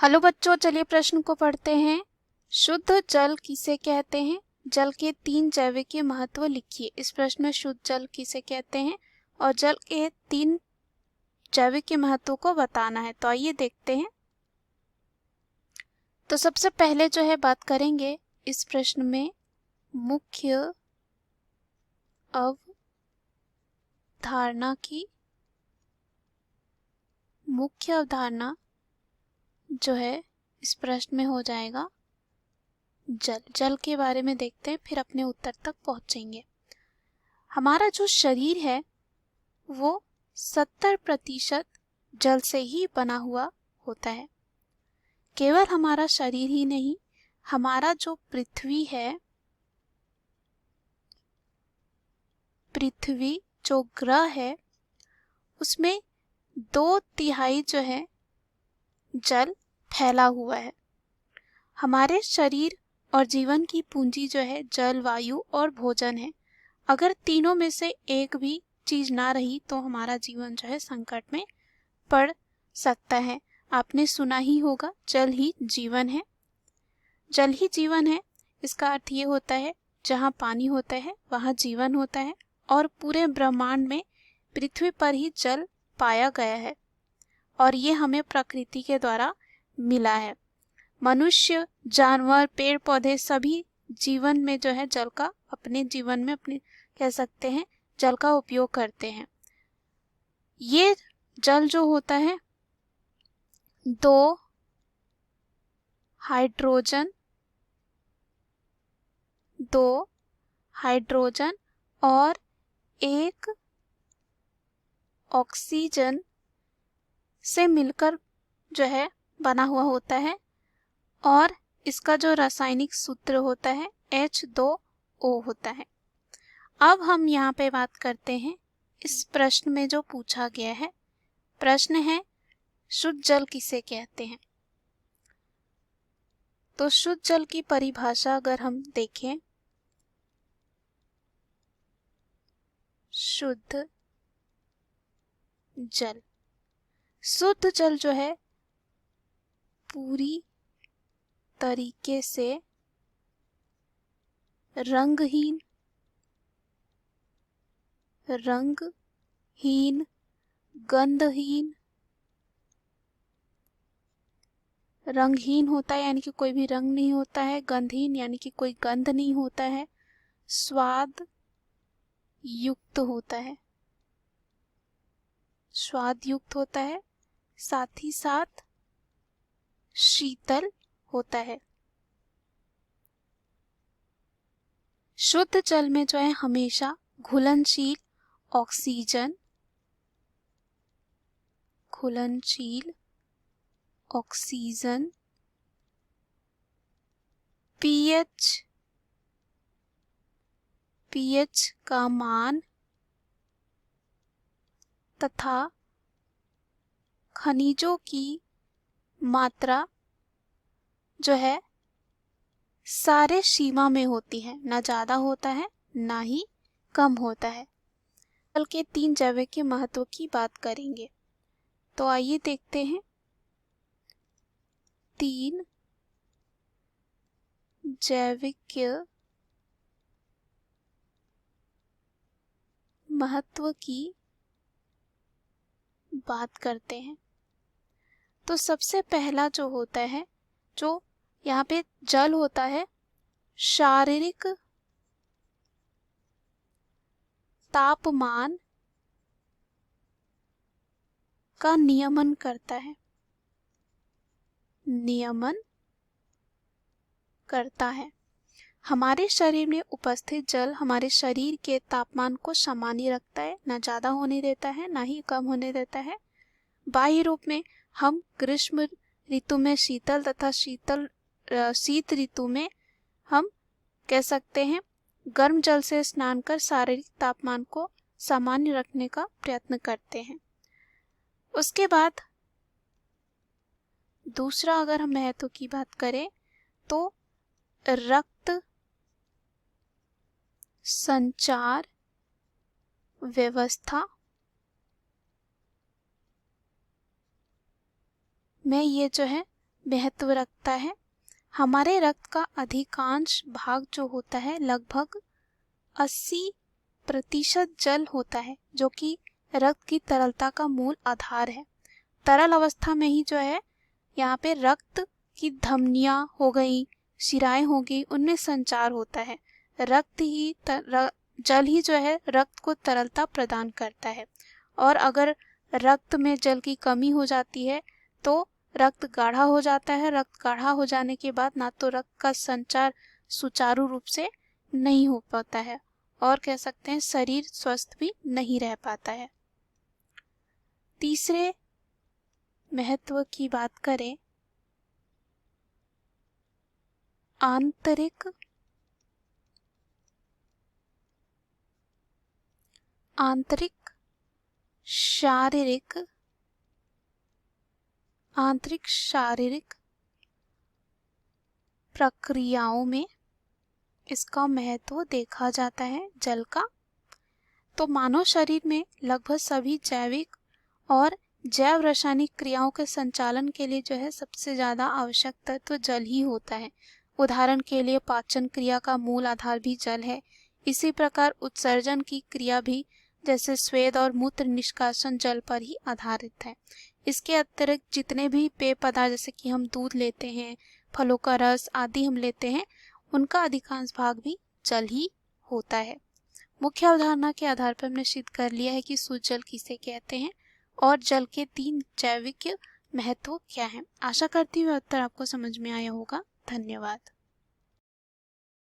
Hello बच्चों, चलिए प्रश्न को पढ़ते हैं। शुद्ध जल किसे कहते हैं? जल के 3 जैविकीय महत्व लिखिए। इस प्रश्न में शुद्ध जल किसे कहते हैं और जल के 3 जैविकीय महत्व को बताना है। तो आइए देखते हैं। तो सबसे पहले जो है बात करेंगे इस प्रश्न में मुख्य अवधारणा की। मुख्य अवधारणा जो है इस प्रश्न में हो जाएगा जल के बारे में देखते हैं, फिर अपने उत्तर तक पहुंचेंगे। हमारा जो शरीर है वो 70% जल से ही बना हुआ होता है। केवल हमारा शरीर ही नहीं, हमारा जो पृथ्वी है, पृथ्वी जो ग्रह है, उसमें 2/3 जो है जल फैला हुआ है। हमारे शरीर और जीवन की पूंजी जो है जल, वायु और भोजन है। अगर तीनों में से एक भी चीज ना रही तो हमारा जीवन जो है संकट में पड़ सकता है। आपने सुना ही होगा, जल ही जीवन है। जल ही जीवन है, इसका अर्थ ये होता है जहाँ पानी होता है वहाँ जीवन होता है, और पूरे ब्रह्मांड में पृथ्वी पर ही जल पाया गया है और ये हमें प्रकृति के द्वारा मिला है। मनुष्य, जानवर, पेड़ पौधे सभी जीवन में जो है जल का अपने जीवन में अपने कह सकते हैं जल का उपयोग करते हैं। ये जल जो होता है 2 हाइड्रोजन और 1 ऑक्सीजन से मिलकर जो है बना हुआ होता है, और इसका जो रासायनिक सूत्र होता है H2O होता है। अब हम यहाँ पे बात करते हैं इस प्रश्न में जो पूछा गया है। प्रश्न है शुद्ध जल किसे कहते हैं? तो शुद्ध जल की परिभाषा अगर हम देखें, शुद्ध जल जो है पूरी तरीके से रंगहीन, गंधहीन, रंगहीन होता है यानी कि कोई भी रंग नहीं होता है। गंधहीन यानी कि कोई गंध नहीं होता है। स्वाद युक्त होता है, साथ ही साथ शीतल होता है। शुद्ध जल में जो है हमेशा घुलनशील ऑक्सीजन, पीएच का मान तथा खनिजों की मात्रा जो है सारे सीमा में होती है, ना ज्यादा होता है ना ही कम होता है। जल के 3 जैविकीय महत्व की बात करेंगे। तो आइए देखते हैं 3 जैविकीय महत्व की बात करते हैं। तो सबसे पहला जो होता है, जो यहाँ पे जल होता है, शारीरिक तापमान का नियमन करता है। हमारे शरीर में उपस्थित जल हमारे शरीर के तापमान को सामान्य रखता है, ना ज्यादा होने देता है ना ही कम होने देता है। बाह्य रूप में हम ग्रीष्म ऋतु में शीतल तथा शीत ऋतु में हम कह सकते हैं गर्म जल से स्नान कर शारीरिक तापमान को सामान्य रखने का प्रयत्न करते हैं। उसके बाद दूसरा अगर हम महत्व की बात करें तो रक्त संचार व्यवस्था में ये जो है महत्व रखता है। हमारे रक्त का अधिकांश भाग जो होता है लगभग 80% जल होता है, जो कि रक्त की तरलता का मूल आधार है। तरल अवस्था में ही जो है यहाँ पे रक्त की धमनियाँ हो गई, शिराएं हो गई, उनमें संचार होता है। जल ही जो है रक्त को तरलता प्रदान करता है। और अगर रक्त में जल की कमी हो जाती है तो रक्त गाढ़ा हो जाता है। रक्त गाढ़ा हो जाने के बाद ना तो रक्त का संचार सुचारू रूप से नहीं हो पाता है और कह सकते हैं शरीर स्वस्थ भी नहीं रह पाता है। तीसरे महत्व की बात करें, आंतरिक शारीरिक प्रक्रियाओं में इसका महत्व देखा जाता है जल का। तो मानव शरीर में लगभग सभी जैविक और जैव रासायनिक क्रियाओं के संचालन के लिए जो है सबसे ज़्यादा आवश्यक तत्व जल ही होता है। उदाहरण के लिए पाचन क्रिया का मूल आधार भी जल है। इसी प्रकार उत्सर्जन की क्रिया भी, जैसे स्वेद और मूत्र निष्कासन, जल पर ही आधारित है। इसके अतिरिक्त जितने भी पेय पदार्थ जैसे कि हम दूध लेते हैं, फलों का रस आदि हम लेते हैं, उनका अधिकांश भाग भी जल ही होता है। मुख्य अवधारणा के आधार पर हमने सिद्ध कर लिया है कि शुद्ध जल किसे कहते हैं और जल के 3 जैविक महत्व क्या हैं। आशा करती हूँ उत्तर आपको समझ में आया होगा। धन्यवाद।